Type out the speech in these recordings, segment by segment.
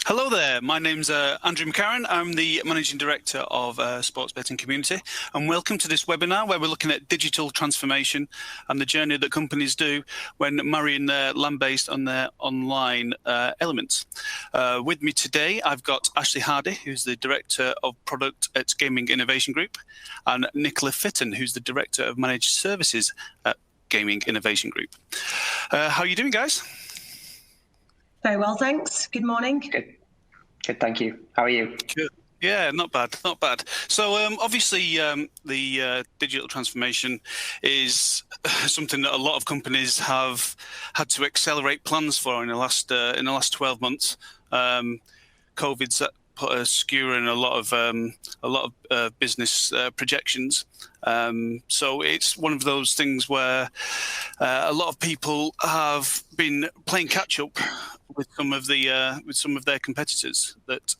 Hello there, my name's Andrew McCarran. I'm the Managing Director of Sports Betting Community, and welcome to this webinar where we're looking at digital transformation and the journey that companies do when marrying their land-based and their online elements. With me today, I've got Ashley Hardy, who's the Director of Product at Gaming Innovation Group, and Nicola Fitton, who's the Director of Managed Services at Gaming Innovation Group. How are you doing, guys? Very well, thanks. Good morning. Good, thank you. How are you? Good. Yeah, not bad, not bad. So obviously the digital transformation is something that a lot of companies have had to accelerate plans for in the last 12 months. COVID's put a skewer in a lot of business projections. So it's one of those things where a lot of people have been playing catch up with some of their competitors that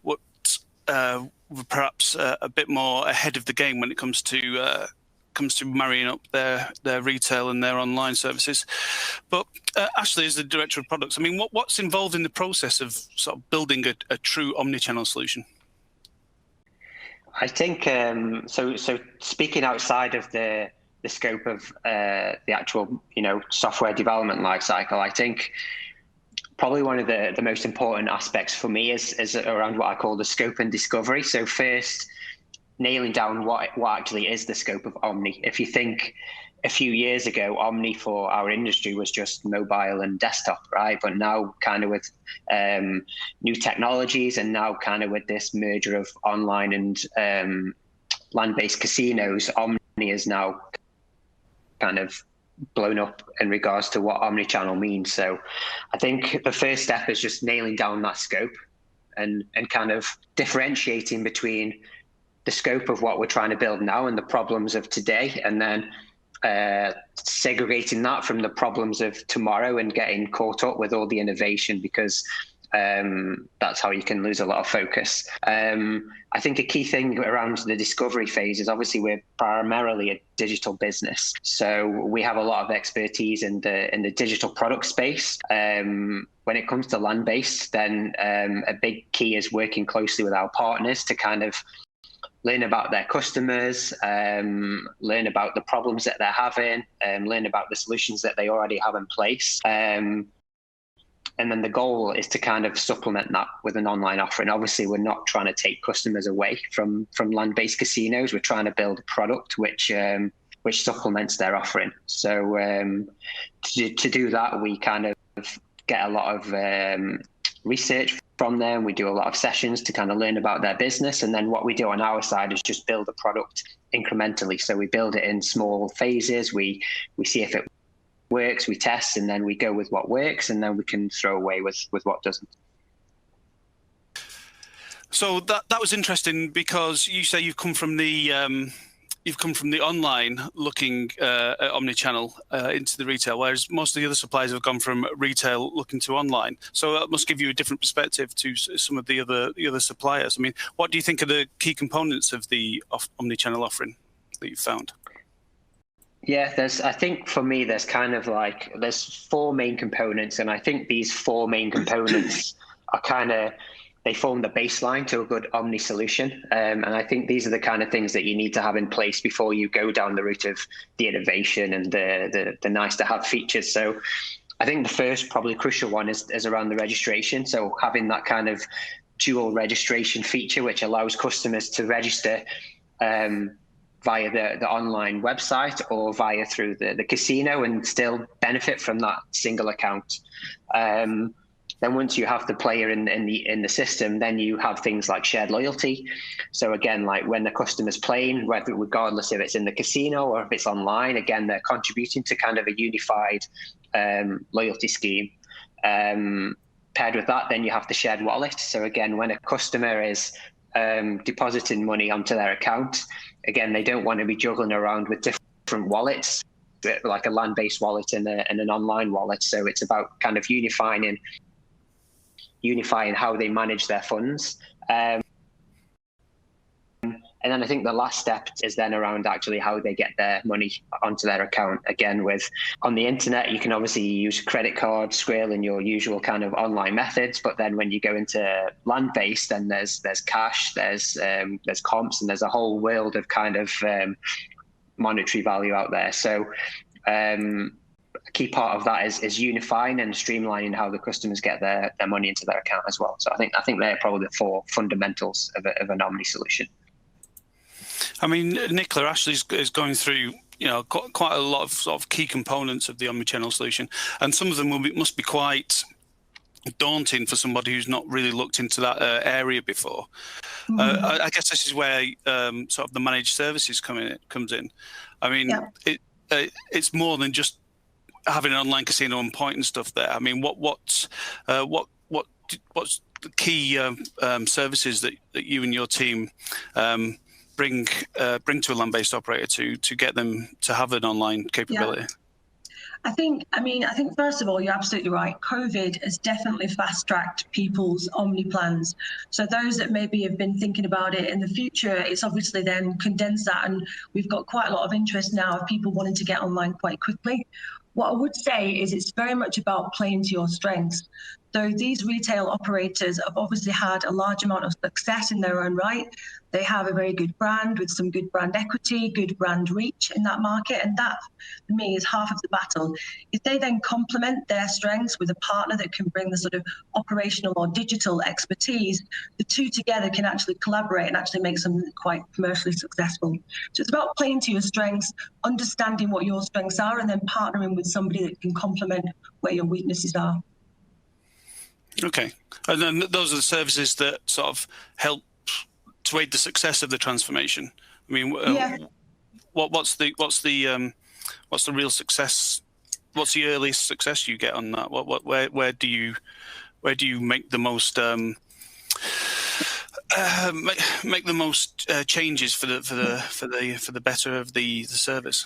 were perhaps a bit more ahead of the game when it comes to marrying up their retail and their online services. But Ashley, as the Director of Products, I mean, what's involved in the process of sort of building a true omnichannel solution? I think so speaking outside of the scope of the actual software development lifecycle, I think probably one of the most important aspects for me is around what I call the scope and discovery. So first, nailing down what actually is the scope of Omni. If you think a few years ago, Omni for our industry was just mobile and desktop, right? But now kind of with new technologies and now kind of with this merger of online and land-based casinos, Omni is now kind of blown up in regards to what omnichannel means. So I think the first step is just nailing down that scope and kind of differentiating between the scope of what we're trying to build now and the problems of today, and then segregating that from the problems of tomorrow and getting caught up with all the innovation, because that's how you can lose a lot of focus. I think a key thing around the discovery phase is obviously we're primarily a digital business, so we have a lot of expertise in the digital product space. When it comes to land-based, then a big key is working closely with our partners to kind of learn about their customers, learn about the problems that they're having, learn about the solutions that they already have in place. And then the goal is to kind of supplement that with an online offering. Obviously, we're not trying to take customers away from land-based casinos. We're trying to build a product which supplements their offering. So to do that, we kind of get a lot of research from them. We do a lot of sessions to kind of learn about their business. And then what we do on our side is just build a product incrementally. So we build it in small phases. We see if it works, we test, and then we go with what works, and then we can throw away with what doesn't. So that was interesting, because you say you've come from the online looking at omnichannel into the retail, whereas most of the other suppliers have gone from retail looking to online. So that must give you a different perspective to some of the other suppliers. I mean, what do you think are the key components of the omnichannel offering that you've found? Yeah, I think for me, there's four main components, and I think these four main components are they form the baseline to a good Omni solution. And I think these are the kind of things that you need to have in place before you go down the route of the innovation and the nice to have features. So I think the first probably crucial one is around the registration. So having that kind of dual registration feature, which allows customers to register via the online website or via through the casino and still benefit from that single account. Then once you have the player in the system, then you have things like shared loyalty. So again, like when the customer's playing, regardless if it's in the casino or if it's online, again, they're contributing to kind of a unified loyalty scheme. Paired with that, then you have the shared wallet. So again, when a customer is depositing money onto their account, again, they don't want to be juggling around with different wallets, like a land-based wallet and an online wallet. So it's about kind of unifying how they manage their funds. And then I think the last step is then around actually how they get their money onto their account. Again, with on the internet, you can obviously use credit card, Skrill, and your usual kind of online methods. But then when you go into land-based, then there's cash, there's comps, and there's a whole world of kind of monetary value out there. So a key part of that is unifying and streamlining how the customers get their money into their account as well. So I think they're probably the four fundamentals of an Omni solution. I mean, Nicola actually is going through, quite a lot of sort of key components of the omnichannel solution, and some of them must be quite daunting for somebody who's not really looked into that area before. I guess this is where sort of the managed services comes in. I mean, it's more than just having an online casino on point and stuff there. I mean, what's the key services that you and your team bring to a land-based operator to get them to have an online capability? I think first of all, you're absolutely right. COVID has definitely fast-tracked people's Omni plans. So those that maybe have been thinking about it in the future, it's obviously then condensed that, and we've got quite a lot of interest now of people wanting to get online quite quickly. What I would say is it's very much about playing to your strengths. So these retail operators have obviously had a large amount of success in their own right. They have a very good brand with some good brand equity, good brand reach in that market. And that, for me, is half of the battle. If they then complement their strengths with a partner that can bring the sort of operational or digital expertise, the two together can actually collaborate and actually make something quite commercially successful. So it's about playing to your strengths, understanding what your strengths are, and then partnering with somebody that can complement where your weaknesses are. Okay, and then those are the services that sort of help to aid the success of the transformation. I mean, what's the real success? What's the earliest success you get on that? Where do you make the most make the most changes for the better of the service?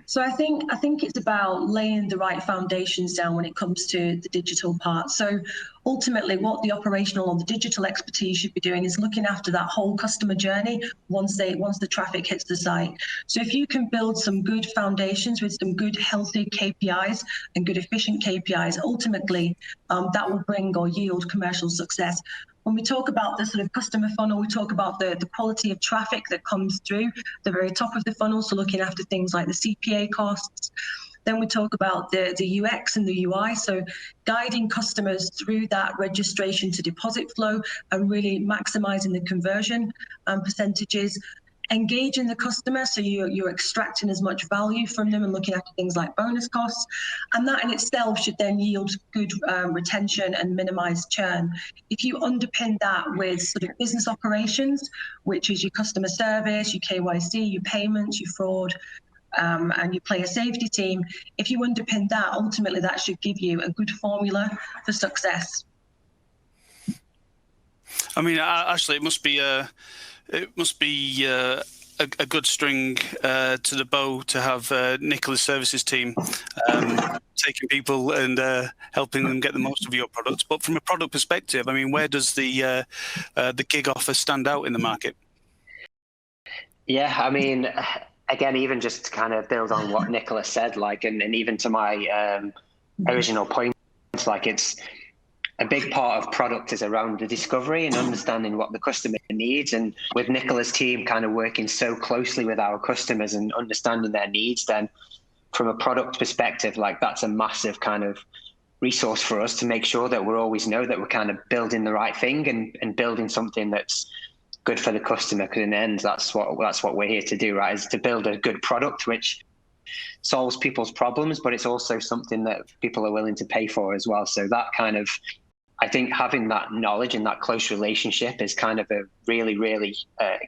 So I think it's about laying the right foundations down when it comes to the digital part. So ultimately, what the operational or the digital expertise should be doing is looking after that whole customer journey once the traffic hits the site. So if you can build some good foundations with some good healthy KPIs and good efficient KPIs, ultimately that will bring or yield commercial success. When we talk about the sort of customer funnel, we talk about the quality of traffic that comes through the very top of the funnel, so looking after things like the CPA costs. Then we talk about the UX and the UI, so guiding customers through that registration to deposit flow and really maximizing the conversion percentages. Engaging the customer, so you're extracting as much value from them and looking after things like bonus costs, and that in itself should then yield good retention and minimize churn. If you underpin that with sort of business operations, which is your customer service, your KYC, your payments, your fraud, and your player safety team, if you underpin that, ultimately that should give you a good formula for success. I mean, actually, it must be a good string to the bow to have Nicola's services team taking people and helping them get the most of your products. But from a product perspective, I mean, where does the GiG offer stand out in the market? Yeah, I mean, again, even just to kind of build on what Nicola said, like, and even to my original point, like it's a big part of product is around the discovery and understanding what the customer needs. And with Nicola's team kind of working so closely with our customers and understanding their needs, then from a product perspective, like that's a massive kind of resource for us to make sure that we always know that we're kind of building the right thing and building something that's good for the customer. Because in the end, that's what we're here to do, right? Is to build a good product which solves people's problems, but it's also something that people are willing to pay for as well. So that kind of, I think having that knowledge and that close relationship is kind of a really, really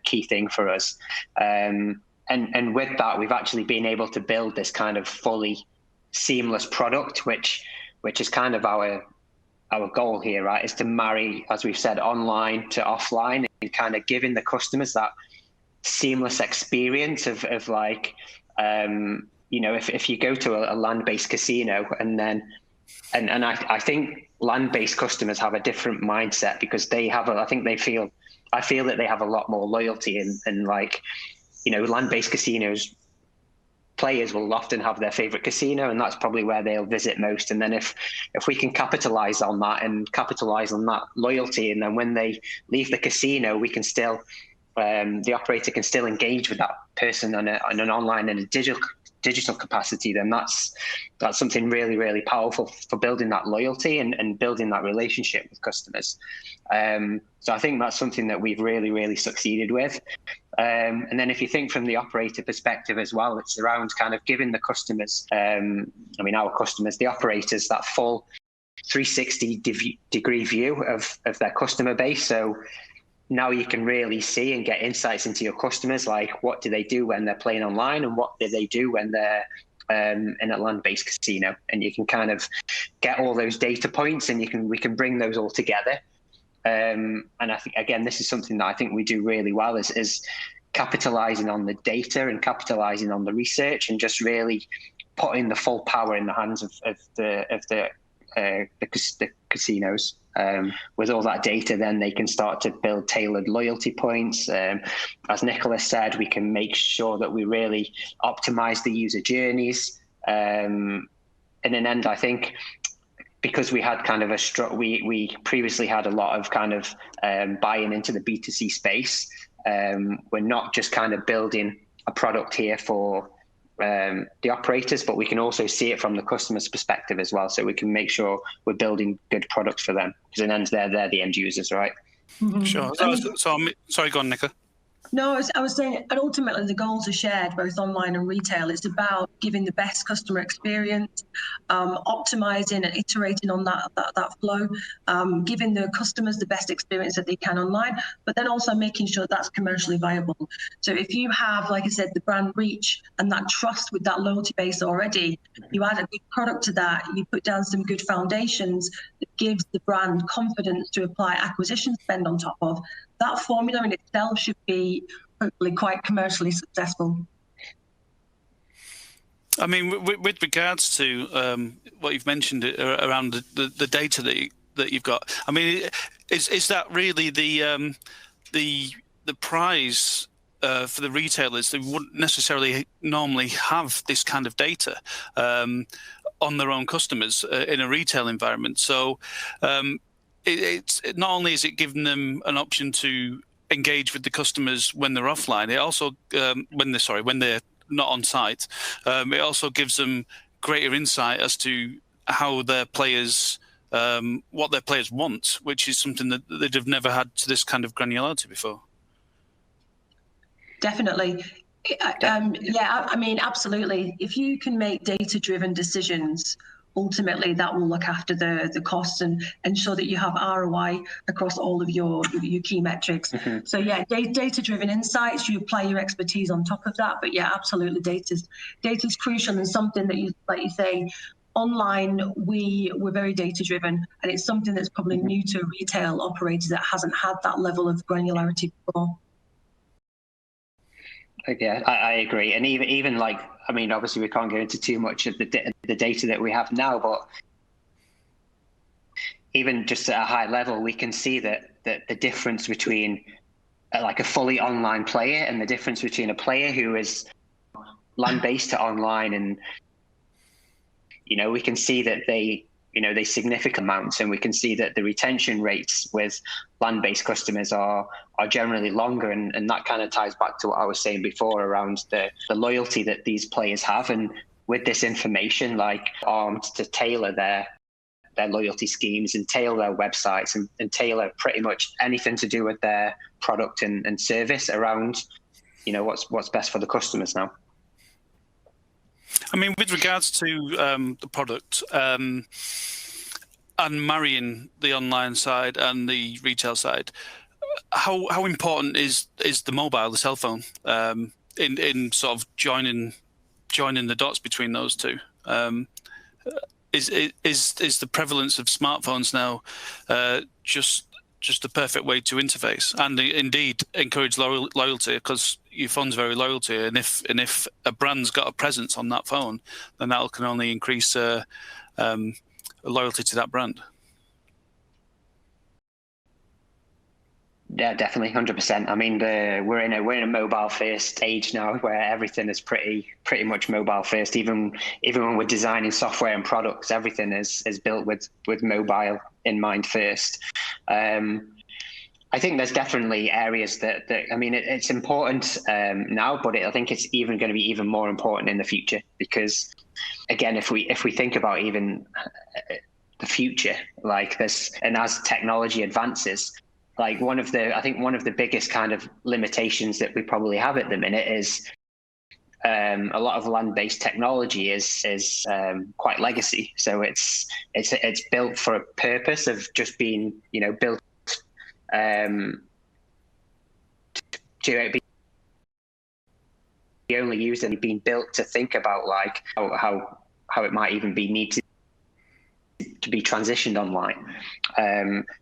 key thing for us. And with that, we've actually been able to build this kind of fully seamless product, which is kind of our goal here, right? Is to marry, as we've said, online to offline, and kind of giving the customers that seamless experience of like, if you go to a land-based casino and I think land-based customers have a different mindset because I think they feel I feel that they have a lot more loyalty, and like, land-based casinos, players will often have their favorite casino, and that's probably where they'll visit most. And then if we can capitalize on that and capitalize on that loyalty, and then when they leave the casino, we can still, the operator can still engage with that person on an online and a digital capacity, then that's something really, really powerful for building that loyalty and building that relationship with customers. So I think that's something that we've really, really succeeded with. And then if you think from the operator perspective as well, it's around kind of giving the customers, our customers, the operators, that full 360-degree view of their customer base. So now you can really see and get insights into your customers, like what do they do when they're playing online, and what do they do when they're in a land-based casino. And you can kind of get all those data points, and we can bring those all together. And I think, again, this is something that I think we do really well, is capitalizing on the data and capitalizing on the research, and just really putting the full power in the hands of the casinos. With all that data, then they can start to build tailored loyalty points. As Nicola said, we can make sure that we really optimize the user journeys. In an end, I think, because we had kind of we previously had a lot of kind of buying into the B2C space. We're not just kind of building a product here for the operators, but we can also see it from the customer's perspective as well. So we can make sure we're building good products for them, because in the end, they're the end users, right? Mm-hmm. Sure. Sorry, go on, Nicola. No, I was saying, and ultimately the goals are shared both online and retail. It's about giving the best customer experience, optimizing and iterating on that flow, giving the customers the best experience that they can online, but then also making sure that's commercially viable. So if you have, like I said, the brand reach and that trust with that loyalty base already, you add a good product to that, you put down some good foundations that gives the brand confidence to apply acquisition spend on top of, that formula in itself should be hopefully quite commercially successful. I mean, with regards to what you've mentioned around the data that you've got, I mean, is that really the prize for the retailers? They wouldn't necessarily normally have this kind of data on their own customers in a retail environment. So it's not only is it giving them an option to engage with the customers when they're offline, it also when they're not on site, it also gives them greater insight as to how their players, what their players want, which is something that they'd have never had to this kind of granularity before. Definitely. Yeah, I mean, absolutely. If you can make data-driven decisions, ultimately that will look after the costs and ensure that you have ROI across all of your key metrics. Mm-hmm. So yeah, data-driven insights, you apply your expertise on top of that. But yeah, absolutely, data's crucial, and something that like you say, online we're very data-driven, and it's something that's probably mm-hmm. new to a retail operator that hasn't had that level of granularity before. Yeah, I agree. And even like, I mean, obviously we can't go into too much of the data that we have now, but even just at a high level, we can see that the difference between like a fully online player and the difference between a player who is land-based to online, and we can see that they significant amounts, and we can see that the retention rates with land-based customers are generally longer, and that kind of ties back to what I was saying before around the loyalty that these players have. And with this information, like armed to tailor their loyalty schemes and tailor their websites and tailor pretty much anything to do with their product and service around what's best for the customers now. I mean, with regards to the product and marrying the online side and the retail side, how important is the mobile, the cell phone, in sort of joining the dots between those two? Is the prevalence of smartphones now just the perfect way to interface and indeed encourage loyalty, because your phone's very loyal to you, and if a brand's got a presence on that phone, then that can only increase loyalty to that brand. Yeah, definitely, 100%. I mean, we're in a mobile first age now, where everything is pretty much mobile first. Even when we're designing software and products, everything is built with mobile in mind first. I think there's definitely areas that I mean, it's important now, but I think it's even going to be even more important in the future, because again, if we think about even the future, like this, and as technology advances, like I think one of the biggest kind of limitations that we probably have at the minute is a lot of land-based technology is quite legacy. So it's built for a purpose of just being, built to be only used and being built to think about like how it might even be need to be transitioned online.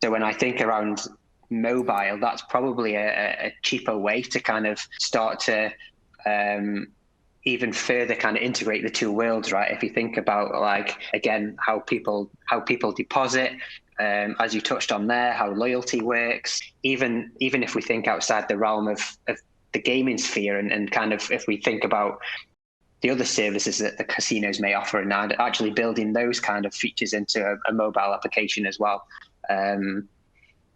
So when I think around mobile, that's probably a cheaper way to kind of start to even further kind of integrate the two worlds, right? If you think about, like, again, how people deposit, as you touched on there, how loyalty works, even if we think outside the realm of the gaming sphere, and kind of if we think about the other services that the casinos may offer, and actually building those kind of features into a mobile application as well.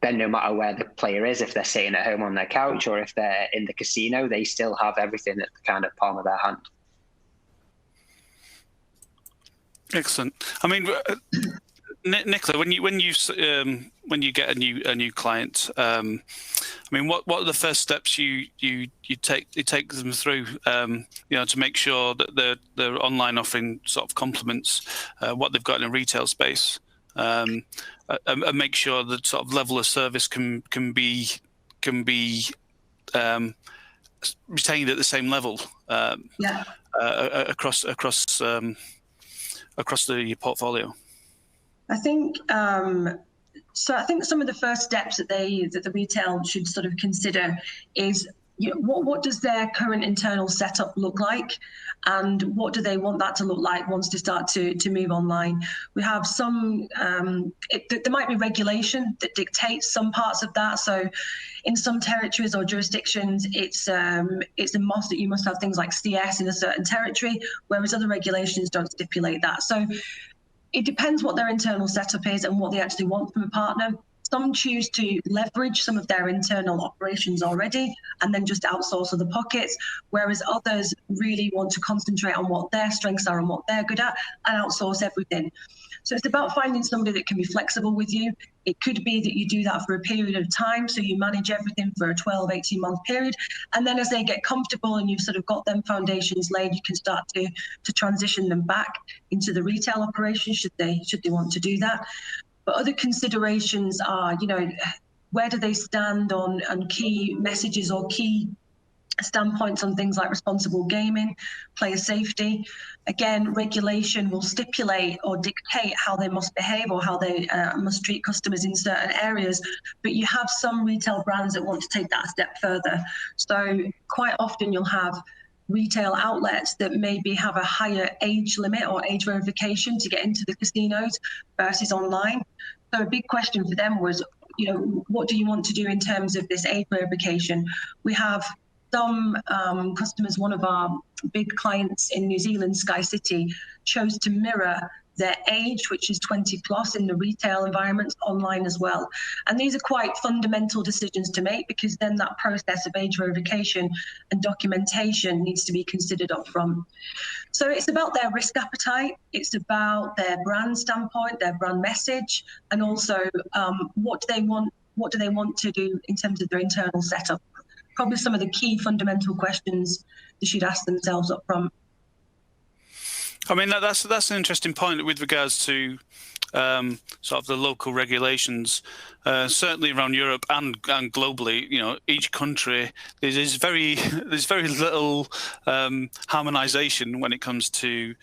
Then no matter where the player is, if they're sitting at home on their couch or if they're in the casino, they still have everything at the kind of palm of their hand. Excellent. I mean, Nicola, when you get a new client, I mean, what are the first steps you take them through, to make sure that their online offering sort of complements what they've got in a retail space, and make sure that sort of level of service can be retained at the same level across the portfolio? I think so. I think some of the first steps that the retail should sort of consider is, what does their current internal setup look like, and what do they want that to look like once they start to move online. We have some there might be regulation that dictates some parts of that. So in some territories or jurisdictions, it's a must that you must have things like CS in a certain territory, whereas other regulations don't stipulate that. So it depends what their internal setup is and what they actually want from a partner. Some choose to leverage some of their internal operations already and then just outsource other pockets, whereas others really want to concentrate on what their strengths are and what they're good at and outsource everything. So it's about finding somebody that can be flexible with you. It could be that you do that for a period of time, so you manage everything for a 12, 18-month period, and then as they get comfortable and you've sort of got them foundations laid, you can start to transition them back into the retail operation should they want to do that. But other considerations are, where do they stand on key messages or key standpoints on things like responsible gaming, player safety. Again, regulation will stipulate or dictate how they must behave or how they must treat customers in certain areas, but you have some retail brands that want to take that a step further. So quite often you'll have retail outlets that maybe have a higher age limit or age verification to get into the casinos versus online. So a big question for them was, what do you want to do in terms of this age verification? We have some customers, one of our big clients in New Zealand, Sky City, chose to mirror their age, which is 20 plus, in the retail environments online as well. And these are quite fundamental decisions to make, because then that process of age verification and documentation needs to be considered up front. So it's about their risk appetite, it's about their brand standpoint, their brand message, and also what do they want to do in terms of their internal setup. Probably some of the key fundamental questions they should ask themselves up front. I mean, that's an interesting point with regards to sort of the local regulations, certainly around Europe and globally. Each country, there's very little harmonization when it comes to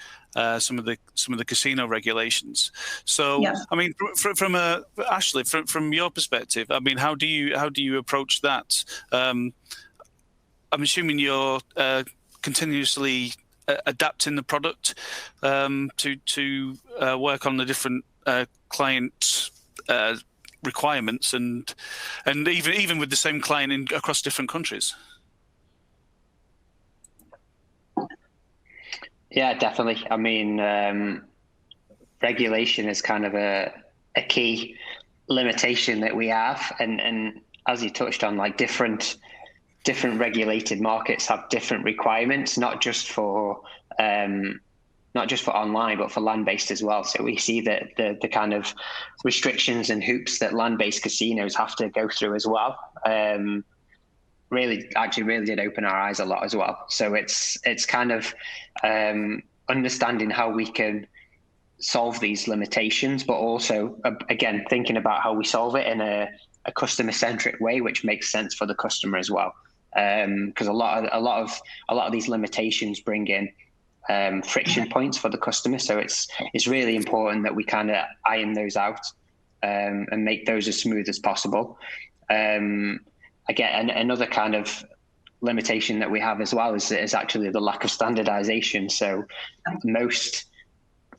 some of the casino regulations. So, yeah. I mean, from Ashley, from your perspective, I mean, how do you approach that? I'm assuming you're continuously adapting the product to work on the different client requirements, and even with the same client across different countries? Yeah, definitely. I mean, regulation is kind of a key limitation that we have, and as you touched on, like different regulated markets have different requirements, not just for online, but for land-based as well. So we see that the kind of restrictions and hoops that land-based casinos have to go through as well. Really did open our eyes a lot as well. So it's kind of understanding how we can solve these limitations, but also again thinking about how we solve it in a customer-centric way, which makes sense for the customer as well. Because a lot of these limitations bring in friction points for the customer. So it's really important that we kind of iron those out and make those as smooth as possible. Again, another kind of limitation that we have as well is actually the lack of standardization. So most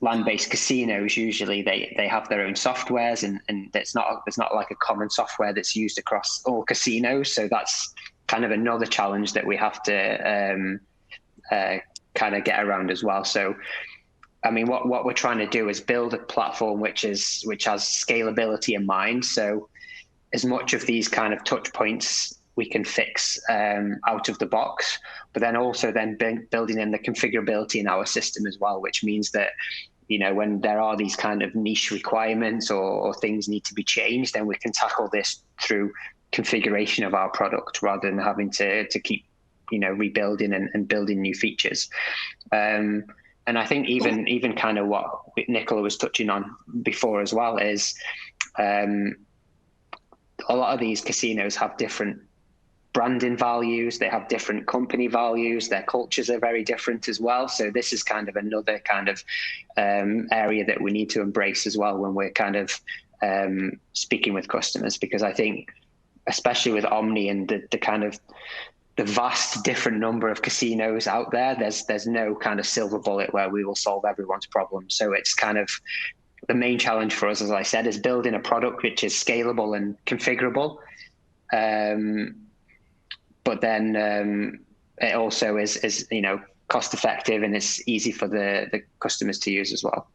land-based casinos, usually they have their own softwares, and there's not like a common software that's used across all casinos. So that's kind of another challenge that we have to kind of get around as well. So I mean, what we're trying to do is build a platform which has scalability in mind. So as much of these kind of touch points we can fix out of the box, but then also building in the configurability in our system as well, which means that, you know, when there are these kind of niche requirements or things need to be changed, then we can tackle this through configuration of our product rather than having to keep, you know, rebuilding and building new features. And I think even kind of what Nicola was touching on before as well is a lot of these casinos have different branding values, they have different company values, their cultures are very different as well. So this is kind of another kind of area that we need to embrace as well when we're kind of speaking with customers, because I think especially with Omni and the kind of the vast different number of casinos out there, there's no kind of silver bullet where we will solve everyone's problem. So it's kind of the main challenge for us, as I said, is building a product which is scalable and configurable. But then it also is, you know, cost effective, and it's easy for the customers to use as well.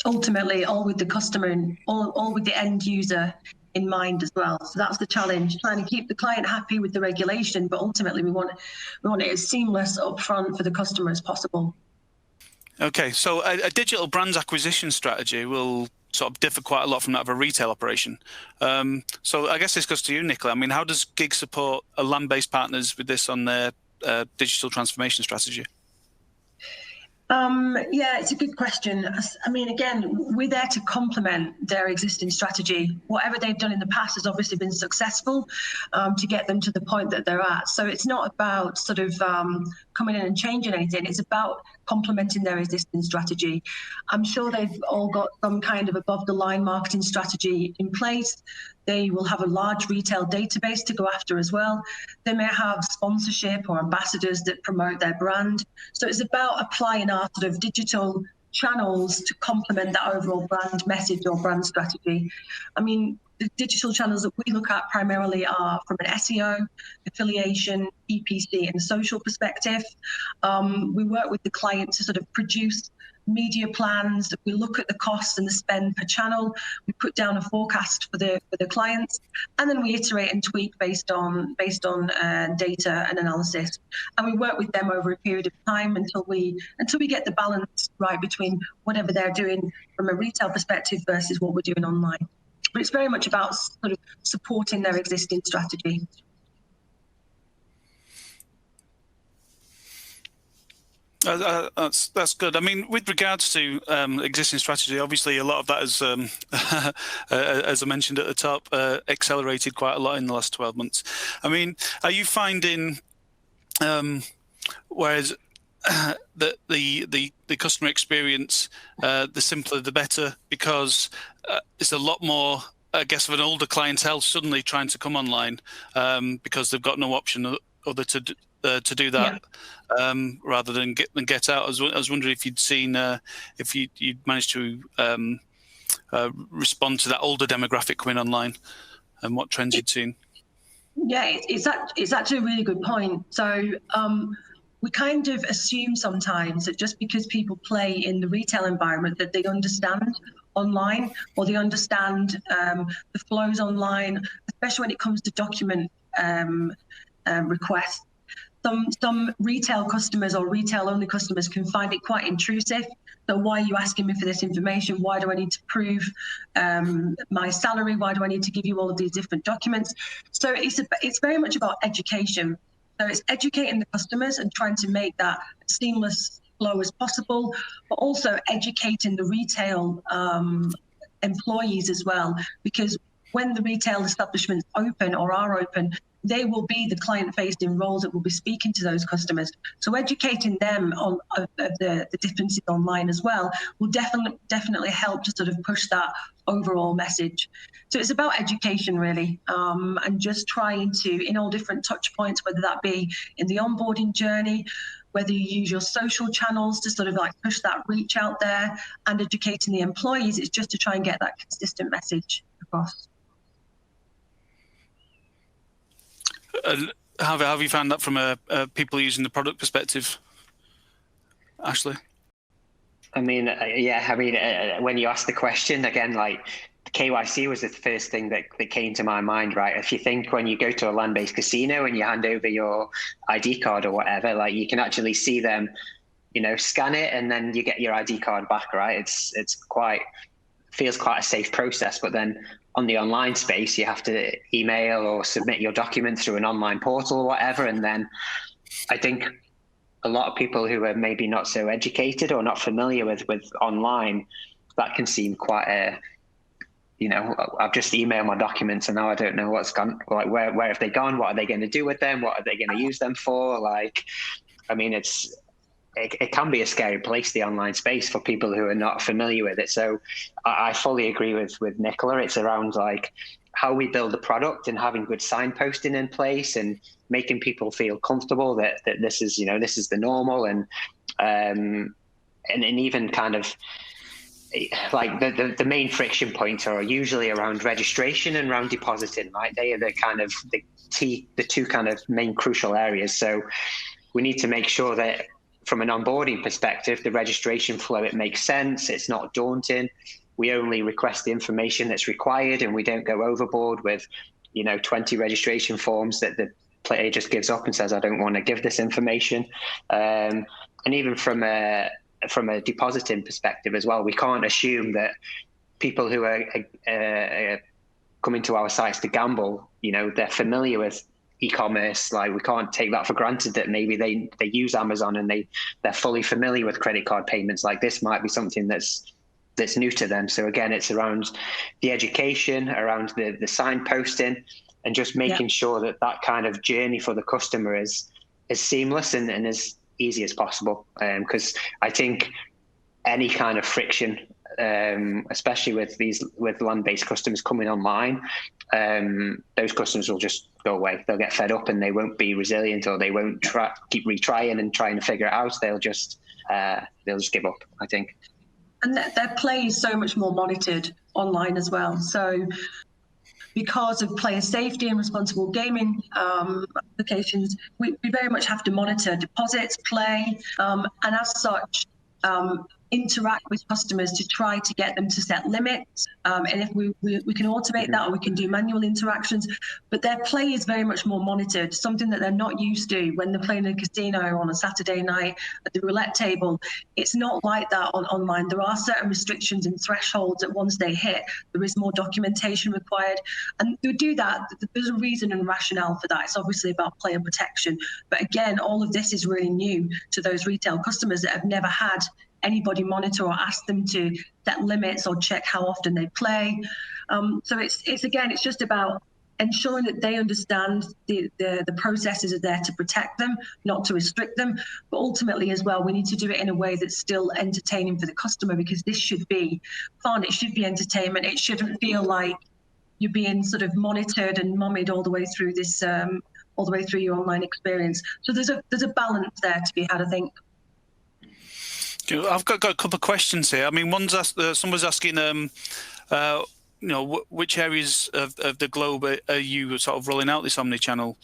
Ultimately, all with the customer and all with the end user in mind as well. So that's the challenge, trying to keep the client happy with the regulation, but ultimately we want it as seamless upfront for the customer as possible. Okay, so a digital brands acquisition strategy will sort of differ quite a lot from that of a retail operation. So I guess this goes to you, Nicola. I mean, how does GiG support land-based partners with this on their digital transformation strategy? Yeah, it's a good question. I mean, again, we're there to complement their existing strategy. Whatever they've done in the past has obviously been successful to get them to the point that they're at. So it's not about sort of coming in and changing anything. It's about complementing their existing strategy. I'm sure they've all got some kind of above the line marketing strategy in place. They will have a large retail database to go after as well. They may have sponsorship or ambassadors that promote their brand. So it's about applying our sort of digital channels to complement that overall brand message or brand strategy. I mean, the digital channels that we look at primarily are from an SEO, affiliation, EPC, and social perspective. We work with the client to sort of produce media plans. We look at the costs and the spend per channel. We put down a forecast for the clients, and then we iterate and tweak based on data and analysis. And we work with them over a period of time until we get the balance right between whatever they're doing from a retail perspective versus what we're doing online. But it's very much about sort of supporting their existing strategy. That's good. I mean, with regards to existing strategy, obviously a lot of that is, as I mentioned at the top, accelerated quite a lot in the last 12 months. I mean, are you finding, whereas that the customer experience, the simpler the better, because it's a lot more, I guess, of an older clientele suddenly trying to come online because they've got no option other to do that, rather than get out. I was wondering if you'd seen, if you'd managed to respond to that older demographic coming online, and what trends you'd seen? Yeah, it's actually a really good point. So we kind of assume sometimes that just because people play in the retail environment that they understand online, or they understand the flows online, especially when it comes to document requests. Some retail customers or retail-only customers can find it quite intrusive. So why are you asking me for this information? Why do I need to prove my salary? Why do I need to give you all of these different documents? So it's very much about education. So it's educating the customers and trying to make that seamless flow as possible, but also educating the retail employees as well, because when the retail establishments open or are open, they will be the client-facing roles that will be speaking to those customers. So educating them on the differences online as well will definitely help to sort of push that overall message. So it's about education really, and just trying to, in all different touch points, whether that be in the onboarding journey, whether you use your social channels to sort of like push that reach out there, and educating the employees, it's just to try and get that consistent message across. How have you found that from a people using the product perspective, Ashley? I mean, when you asked the question again, like KYC was the first thing that came to my mind, right? If you think when you go to a land-based casino and you hand over your ID card or whatever, like you can actually see them, scan it and then you get your ID card back, right? It's feels quite a safe process, but then on the online space, you have to email or submit your documents through an online portal or whatever. And then I think a lot of people who are maybe not so educated or not familiar with online, that can seem quite a, I've just emailed my documents and now I don't know what's gone, like where have they gone? What are they going to do with them? What are they going to use them for? Like, I mean, it can be a scary place, the online space, for people who are not familiar with it. So I fully agree with Nicola. It's around like how we build the product and having good signposting in place and making people feel comfortable that this is, this is the normal, and even kind of like the main friction points are usually around registration and around depositing, right? They are the kind of the two kind of main crucial areas. So we need to make sure that from an onboarding perspective, the registration flow, it makes sense. It's not daunting. We only request the information that's required, and we don't go overboard with, 20 registration forms that the player just gives up and says, I don't want to give this information. And even from a depositing perspective as well, we can't assume that people who are coming to our sites to gamble, they're familiar with e-commerce. Like, we can't take that for granted that maybe they use Amazon and they're fully familiar with credit card payments. Like, this might be something that's new to them. So again, it's around the education, around the signposting, and just making sure that kind of journey for the customer is seamless and as easy as possible. Because I think any kind of friction, especially with land-based customers coming online, those customers will just go away. They'll get fed up and they won't be resilient, or they won't keep retrying and trying to figure it out. They'll just give up, I think. And their play is so much more monitored online as well. So because of player safety and responsible gaming applications, we very much have to monitor deposits, play, and as such, interact with customers to try to get them to set limits. And if we can automate that, or we can do manual interactions, but their play is very much more monitored, something that they're not used to when they're playing in a casino on a Saturday night at the roulette table. It's not like that online. There are certain restrictions and thresholds that once they hit, there is more documentation required. And to do that, there's a reason and rationale for that. It's obviously about player protection. But again, all of this is really new to those retail customers that have never had anybody monitor or ask them to set limits or check how often they play. So it's just about ensuring that they understand the processes are there to protect them, not to restrict them. But ultimately as well, we need to do it in a way that's still entertaining for the customer, because this should be fun. It should be entertainment. It shouldn't feel like you're being sort of monitored and mummied all the way through this, all the way through your online experience. So there's a balance there to be had, I think. I've got a couple of questions here. I mean, someone's asking, which areas of the globe are you sort of rolling out this omnichannel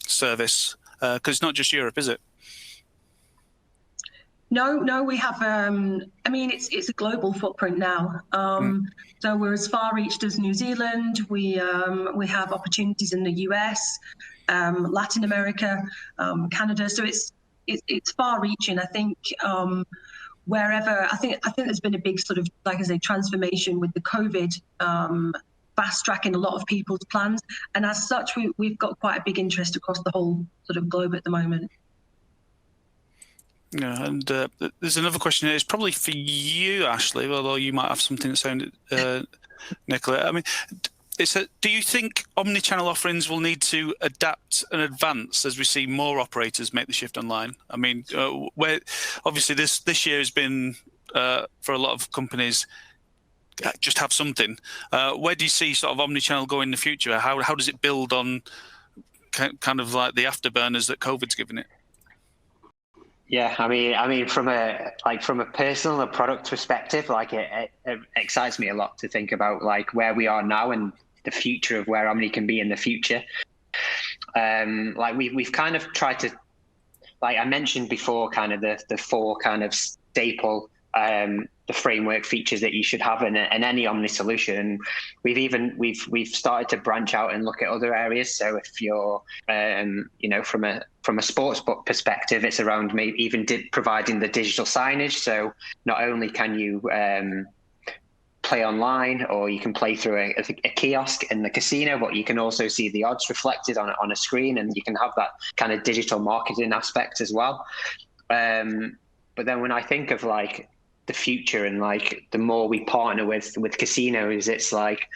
service? Because it's not just Europe, is it? No, we have. I mean, it's a global footprint now. So we're as far reached as New Zealand. We have opportunities in the US, Latin America, Canada. So it's far reaching. I think wherever. I think there's been a big sort of, like I say, transformation with the COVID. Fast tracking a lot of people's plans, and as such, we've got quite a big interest across the whole sort of globe at the moment. Yeah, and there's another question here. It's probably for you, Ashley, although you might have something to say, Nicola. I mean, do you think omnichannel offerings will need to adapt and advance as we see more operators make the shift online? I mean, where obviously this year has been for a lot of companies just have something. Where do you see sort of omnichannel go in the future? How does it build on kind of like the afterburners that COVID's given it? Yeah, I mean, from a personal and product perspective, like it excites me a lot to think about like where we are now and the future of where Omni can be in the future. Like we've kind of tried to, like I mentioned before, kind of the four kind of staple the framework features that you should have in any Omni solution. We've started to branch out and look at other areas. So if you're from a sportsbook perspective, it's around maybe even providing the digital signage. So not only can you play online, or you can play through a kiosk in the casino, but you can also see the odds reflected on a screen, and you can have that kind of digital marketing aspect as well. But then when I think of like the future and like the more we partner with casinos, it's like,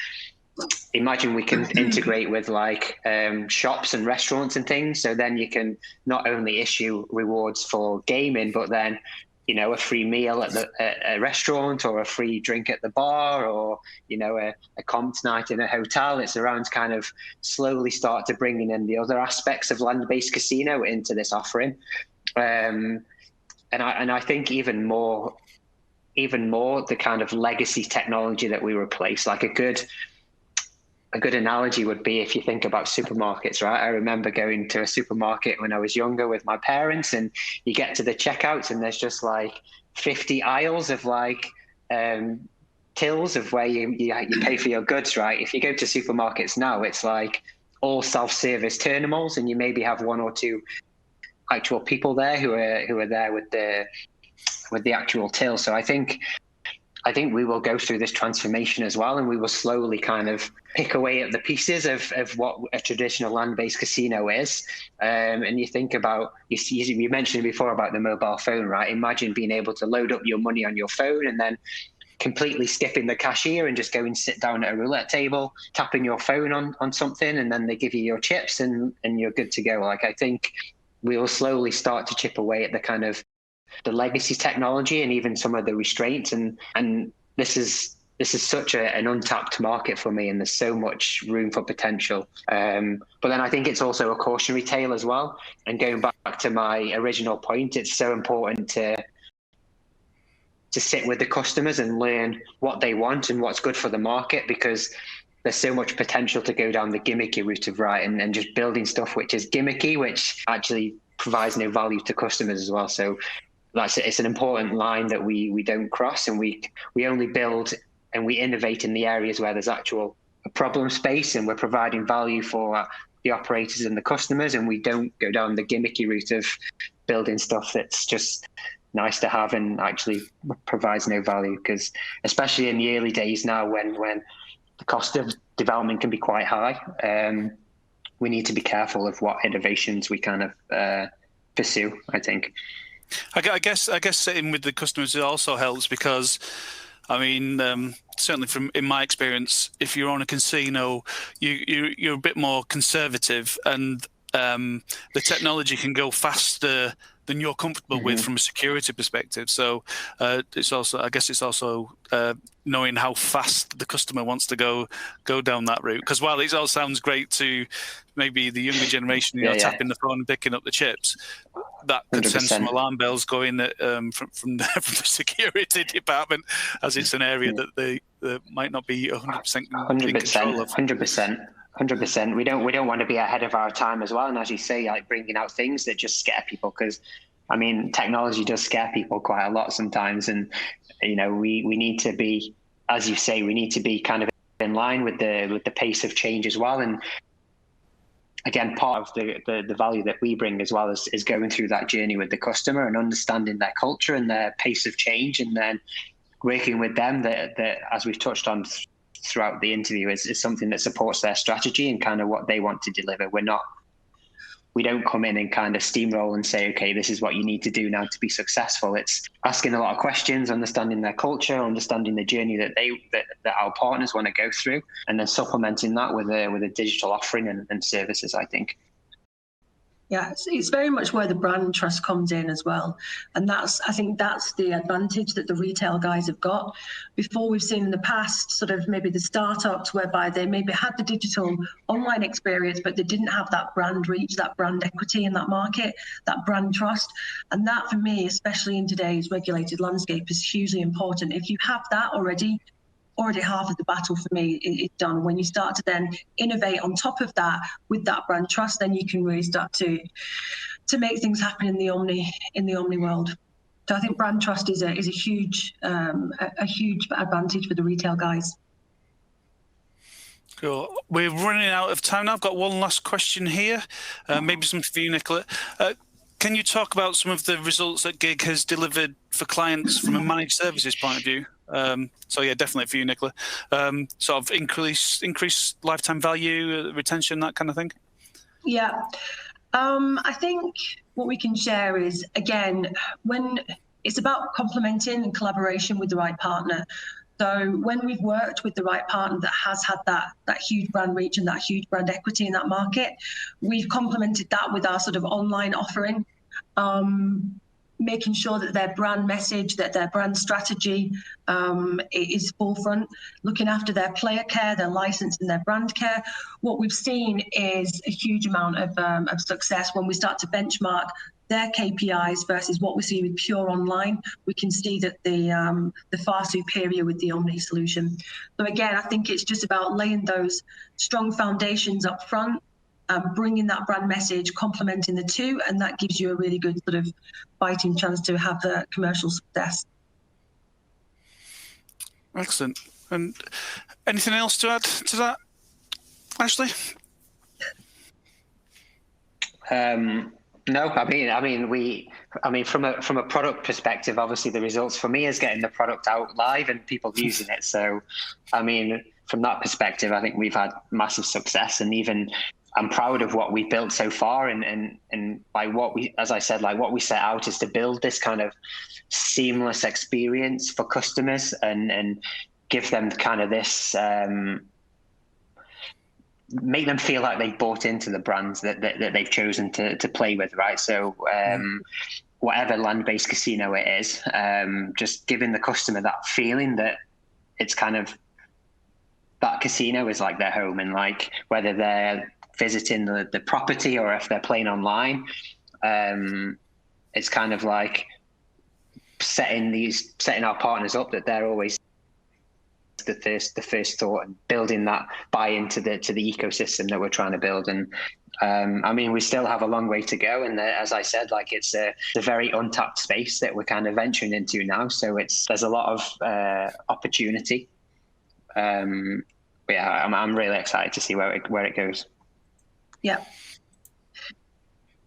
imagine we can integrate with like shops and restaurants and things. So then you can not only issue rewards for gaming, but then, a free meal at a restaurant, or a free drink at the bar, or, a comp night in a hotel. It's around kind of slowly start to bringing in the other aspects of land-based casino into this offering. And I think even more the kind of legacy technology that we replace. Like a good analogy would be if you think about supermarkets, right? I remember going to a supermarket when I was younger with my parents, and you get to the checkouts and there's just like 50 aisles of like tills of where you pay for your goods, right? If you go to supermarkets now, it's like all self-service terminals, and you maybe have one or two actual people there who are there with the actual till. So I think we will go through this transformation as well, and we will slowly kind of pick away at the pieces of what a traditional land-based casino is. And you think about, you mentioned before about the mobile phone, right? Imagine being able to load up your money on your phone and then completely skipping the cashier and just go and sit down at a roulette table, tapping your phone on something, and then they give you your chips and you're good to go. Like, I think we will slowly start to chip away at the kind of the legacy technology and even some of the restraints, and this is such an untapped market for me, and there's so much room for potential. But then I think it's also a cautionary tale as well. And going back to my original point, it's so important to sit with the customers and learn what they want and what's good for the market, because there's so much potential to go down the gimmicky route of and just building stuff which is gimmicky, which actually provides no value to customers as well. So it's an important line that we don't cross, and we only build and we innovate in the areas where there's actual problem space and we're providing value for the operators and the customers, and we don't go down the gimmicky route of building stuff that's just nice to have and actually provides no value. Because especially in the early days now, when the cost of development can be quite high, we need to be careful of what innovations we kind of pursue, I think. I guess sitting with the customers also helps, because I mean, certainly in my experience, if you own a casino, you're a bit more conservative, and the technology can go faster than you're comfortable with from a security perspective. So it's also knowing how fast the customer wants to go down that route. Because while it all sounds great to maybe the younger generation, tapping the phone and picking up the chips, that could send 100%. some alarm bells going that, from the security department, as it's an area that they might not be 100% in control of. 100%. We don't want to be ahead of our time as well. And as you say, like bringing out things that just scare people, because I mean, technology does scare people quite a lot sometimes. And, you know, we need to be, as you say, we need to be kind of in line with the pace of change as well. And again, part of the value that we bring as well is going through that journey with the customer and understanding their culture and their pace of change, and then working with them that as we've touched on throughout the interview is something that supports their strategy and kind of what they want to deliver. We don't come in and kind of steamroll and say, okay, this is what you need to do now to be successful. It's asking a lot of questions, understanding their culture, understanding the journey that our partners want to go through, and then supplementing that with a digital offering and services, I think. Yeah, it's very much where the brand trust comes in as well. And I think that's the advantage that the retail guys have got. Before, we've seen in the past sort of maybe the startups whereby they maybe had the digital online experience, but they didn't have that brand reach, that brand equity in that market, that brand trust. And that, for me, especially in today's regulated landscape, is hugely important. If you have that already half of the battle for me is done. When you start to then innovate on top of that with that brand trust, then you can really start to make things happen in the omni world. So I think brand trust is a huge advantage for the retail guys. Cool. We're running out of time now. I've got one last question here, maybe something for you, Nicola. Can you talk about some of the results that GiG has delivered for clients from a managed services point of view? So yeah, definitely for you, Nicola. Sort of increase lifetime value, retention, that kind of thing. Yeah, I think what we can share is, again, when it's about complementing and collaboration with the right partner. So when we've worked with the right partner that has had that huge brand reach and that huge brand equity in that market, we've complemented that with our sort of online offering, making sure that their brand message, that their brand strategy is forefront, looking after their player care, their license and their brand care. What we've seen is a huge amount of success when we start to benchmark their KPIs versus what we see with pure online. We can see that the far superior with the Omni solution. So again, I think it's just about laying those strong foundations up front, bringing that brand message, complementing the two, and that gives you a really good sort of fighting chance to have the commercial success. Excellent. And anything else to add to that, Ashley? No, I mean, from a product perspective, obviously the results for me is getting the product out live and people using it. So, I mean, from that perspective, I think we've had massive success, and even I'm proud of what we've built so far. And by what we, as I said, like what we set out is to build this kind of seamless experience for customers and give them kind of this, make them feel like they've bought into the brands that they've chosen to play with, right? So whatever land-based casino it is, just giving the customer that feeling that it's kind of, that casino is like their home, and like whether they're visiting the property or if they're playing online, it's kind of like setting our partners up that they're always the first thought, and building that buy-in to the ecosystem that we're trying to build. And I mean, we still have a long way to go, and as I said, like it's a very untapped space that we're kind of venturing into now. So there's a lot of opportunity. But yeah, I'm really excited to see where it goes. Yeah.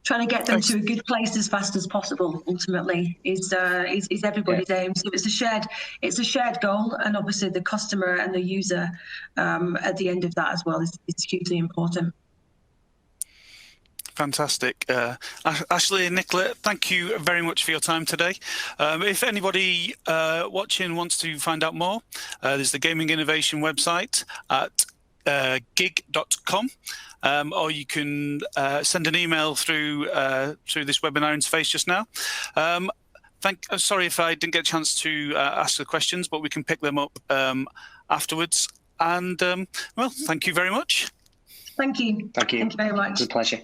Trying to get them to a good place as fast as possible ultimately is everybody's aim. So it's a shared goal, and obviously the customer and the user at the end of that as well is hugely important. Fantastic. Ashley and Nicola, thank you very much for your time today. If anybody watching wants to find out more, there's the Gaming Innovation website at gig.com, or you can send an email through this webinar interface just now. Sorry if I didn't get a chance to ask the questions, but we can pick them up afterwards. And well, thank you very much. Thank you. Thank you. Thank you very much. Good pleasure.